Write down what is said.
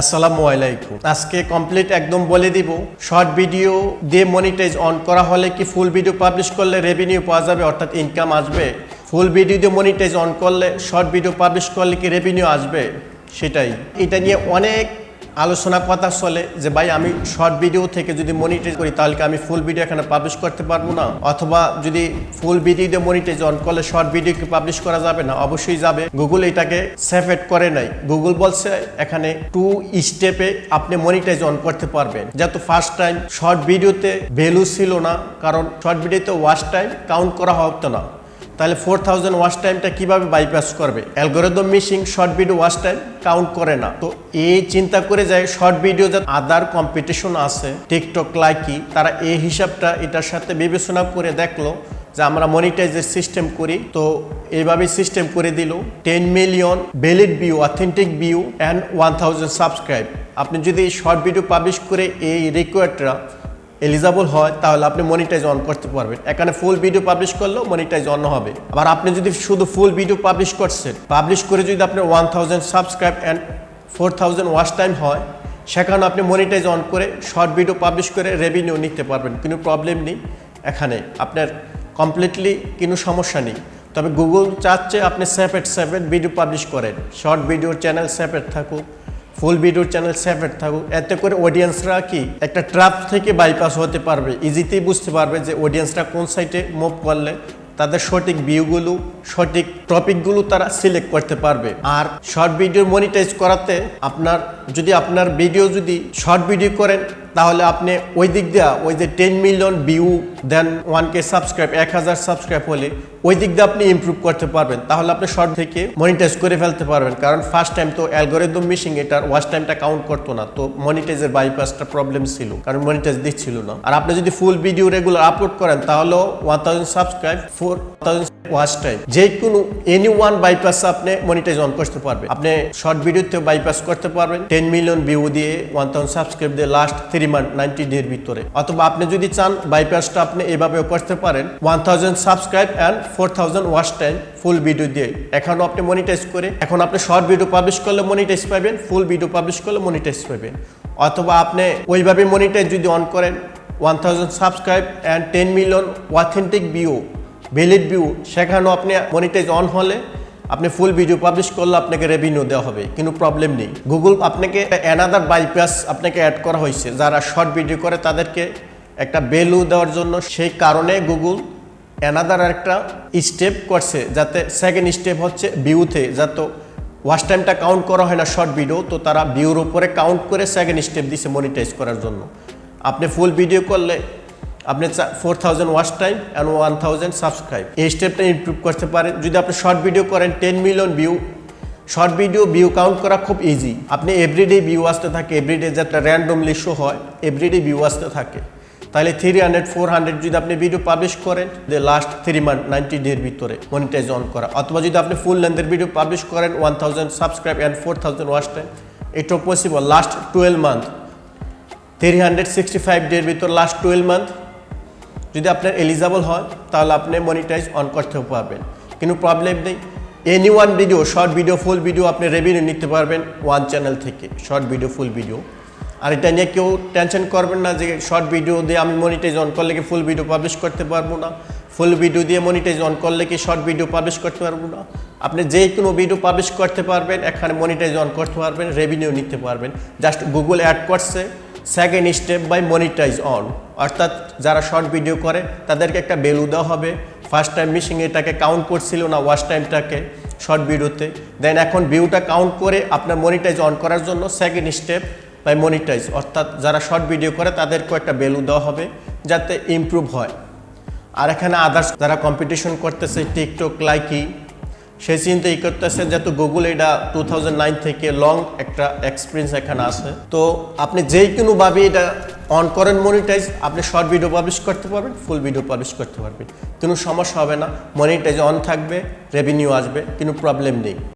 আসসালামু আলাইকুম। আজকে কমপ্লিট একদম বলে দিব শর্ট ভিডিও দিয়ে মনিটাইজ অন করা হলে কি ফুল ভিডিও পাবলিশ করলে রেভিনিউ পাওয়া যাবে, অর্থাৎ ইনকাম আসবে। ফুল ভিডিও দিয়ে মনিটাইজ অন করলে শর্ট ভিডিও পাবলিশ করলে কি রেভিনিউ আসবে, সেটাই। এটা নিয়ে অনেক আলোচনা কথা চলে যে ভাই আমি শর্ট ভিডিও থেকে যদি মনিটাইজ করি তাহলে কি আমি ফুল ভিডিও এখানে পাবলিশ করতে পারবো না, অথবা যদি ফুল ভিডিও দিয়ে মনিটাইজ অন করলে শর্ট ভিডিও কি পাবলিশ করা যাবে না? অবশ্যই যাবে। গুগল এটাকে সেপারেট করে নাই। গুগল বলছে এখানে 2 স্টেপে আপনি মনিটাইজ অন করতে পারবেন। যেহেতু ফার্স্ট টাইম শর্ট ভিডিওতে ভ্যালু ছিল না, কারণ শর্ট ভিডিওতে ওয়াচ টাইম কাউন্ট করা হতো না, তাহলে 4000 ওয়াচ টাইমটা কিভাবে বাইপাস করবে? Algorithm missing short video watch time count করে না। তো এই চিন্তা করে যায় শর্ট ভিডিও যে আদার কম্পিটিশন আছে টিকটক লাইকি, তারা এই হিসাবটা এটার সাথে বিবেচনা করে দেখলো যে আমরা মনিটাইজের সিস্টেম করি। তো এইভাবে সিস্টেম করে দিল 10 million valid view, authentic view and 1000 subscribe. আপনি যদি শর্ট ভিডিও পাবলিশ করে এই রিকোয়ার্ডটা এলিজিবল হয় তাহলে আপনি মনিটাইজ অন করতে পারবেন। এখানে ফুল ভিডিও পাবলিশ করলেও মনিটাইজ অন হবে। আবার আপনি যদি শুধু ফুল ভিডিও পাবলিশ করছেন, পাবলিশ করে যদি আপনার 1000 সাবস্ক্রাইব অ্যান্ড 4000 ওয়াচ টাইম হয়, সেখানে আপনি মনিটাইজ অন করে শর্ট ভিডিও পাবলিশ করে রেভিনিউ নিতে পারবেন। কোনো প্রবলেম নেই, এখানে আপনার কমপ্লিটলি কোনো সমস্যা নেই। তবে গুগল চাচ্ছে আপনি সেপারেট ভিডিও পাবলিশ করেন, শর্ট ভিডিওর চ্যানেল সেপারেট থাকুক, ফুল ভিডিওর চ্যানেল সেপারেট থাকুক। এতে করে অডিয়েন্সরা কি একটা ট্র্যাপ থেকে বাইপাস হতে পারবে, ইজিতেই বুঝতে পারবে যে অডিয়েন্সরা কোন সাইটে মুভ করলে তাদের সঠিক ভিউগুলো, সঠিক টপিকগুলো তারা সিলেক্ট করতে পারবে। আর শর্ট ভিডিও মনিটাইজ করাতে আপনার ভিডিও যদি শর্ট ভিডিও করেন তাহলে আপনি ওই দিক দিয়ে ওই যে 10 মিলিয়ন ভিউ দেন 1K সাবস্ক্রাইব, 1000 সাবস্ক্রাইব হলে ওই দিক দিয়ে আপনি ইমপ্রুভ করতে পারবেন। তাহলে আপনি শর্ট থেকে মনিটাইজ করে ফেলতে পারবেন। কারণ ফার্স্ট টাইম তো অ্যালগরিদম মিশিং এটার ওয়াচ টাইমটা কাউন্ট করতো না, তো মনিটাইজের বাইপাসটা প্রবলেম ছিল, কারণ মনিটাইজ দিচ্ছিল না। আর আপনি যদি ফুল ভিডিও রেগুলার আপলোড করেন তাহলেও 1000 সাবস্ক্রাইব, 4000 ওয়াচ টাইম, যে কোনো এনি ওয়ান বাইপাস আপনি মনিটাইজ অন করতে পারবেন। আপনি শর্ট ভিডিওতে বাইপাস করতে পারবেন 10 মিলিয়ন ভিউ দিয়ে 1000 সাবস্ক্রাইব দিয়ে লাস্ট 3 মান্থ 90 ডের ভিতরে। অথবা আপনি যদি চান বাইপাসটা আপনি এভাবেও করতে পারেন 1000 subscribe and 4000 watch time full video দিয়ে। এখনও আপনি মনিটাইজ করে, এখন আপনি শর্ট ভিডিও পাবলিশ করলে মনিটাইজ পাবেন, ফুল ভিডিও পাবলিশ করলে মনিটাইজ পাবেন। অথবা আপনি ওইভাবে মনিটাইজ যদি অন করেন 1000 subscribe and 10 million authentic view, valid view, সেখানেও আপনি মনিটাইজ অন হলে আপনি ফুল ভিডিও পাবলিশ করলে আপনাকে রেভিনিউ দেওয়া হবে, কোনো প্রবলেম নেই। গুগল আপনাকে অ্যানাদার বাইপাস আপনাকে অ্যাড করা হয়েছে, যারা শর্ট ভিডিও করে তাদেরকে একটা ভ্যালু দেওয়ার জন্য। সেই কারণে গুগল অ্যানাদার একটা স্টেপ করছে, যাতে সেকেন্ড স্টেপ হচ্ছে ভিউতে, যাতে ওয়াচ টাইমটা কাউন্ট করা হয় না শর্ট ভিডিও, তো তারা ভিউর উপরে কাউন্ট করে সেকেন্ড স্টেপ দিছে মনিটাইজ করার জন্য। আপনি ফুল ভিডিও করলে আপনি 4000 ওয়াচ টাইম অ্যান্ড 1000 সাবস্ক্রাইব, এই স্টেপটা ইমপ্রুভ করতে পারেন। যদি আপনি শর্ট ভিডিও করেন 10 million view, short video view count করা খুব ইজি। আপনি এভরিডে ভিউ আসতে থাকে, এভরিডে যেটা র্যান্ডমলি শো হয়, এভরিডে ভিউ আসতে থাকে। তাহলে 300-400 যদি আপনি ভিডিও পাবলিশ করেন যে লাস্ট 3 মান্থ 90 ডের ভিতরে মনিটাইজ অন করা। অথবা যদি আপনি ফুল লেন্থের ভিডিও পাবলিশ করেন 1000 সাবস্ক্রাইব অ্যান্ড 4000 ওয়াচ টাইম, এটাও পসিবল। লাস্ট 12 মান্থ 365 ডের ভিতর লাস্ট 12 মান্থ যদি আপনার এলিজিবল হয় তাহলে আপনি মনিটাইজ অন করতেও পারবেন, কোনো প্রবলেম নেই। Any one video, short video, full video আপনি রেভিনিউ নিতে পারবেন ওয়ান চ্যানেল থেকে, শর্ট ভিডিও, ফুল ভিডিও। আর এটা নিয়ে কেউ টেনশন করবেন না যে শর্ট ভিডিও দিয়ে আমি মনিটাইজ অন করলে কি ফুল ভিডিও পাবলিশ করতে পারবো না, ফুল ভিডিও দিয়ে মনিটাইজ অন করলে কি শর্ট ভিডিও পাবলিশ করতে পারবো না। আপনি যে কোনো ভিডিও পাবলিশ করতে পারবেন, এখানে মনিটাইজ অন করতে পারবেন, রেভিনিউ নিতে পারবেন। জাস্ট গুগল অ্যাড করছে second step by monetise on, অর্থাৎ যারা শর্ট ভিডিও করে তাদেরকে একটা ভ্যালু দেওয়া হবে। ফার্স্ট টাইম মিশিং এটাকে কাউন্ট করছিল না ওয়াচ টাইমটাকে শর্ট ভিডিওতে, দেন এখন ভিউটা কাউন্ট করে আপনার মনিটাইজ অন করার জন্য সেকেন্ড স্টেপ বাই মনিটাইজ, অর্থাৎ যারা শর্ট ভিডিও করে তাদেরকেও একটা ভ্যালু দেওয়া হবে যাতে ইমপ্রুভ হয়। আর এখানে আদার্স যারা কম্পিটিশন করতেছে টিকটক লাইকি, সেই চিন্তাই করতেছে, যেহেতু গুগল এটা 2009 থেকে লং একটা এক্সপিরিয়েন্স এখানে আছে। তো আপনি যে কোনোভাবে এটা অন করেন মনিটাইজ, আপনি শর্ট ভিডিও পাবলিশ করতে পারবেন, ফুল ভিডিও পাবলিশ করতে পারবেন, কোনো সমস্যা হবে না। মনিটাইজ অন থাকবে, রেভিনিউ আসবে, কোনো প্রবলেম নেই।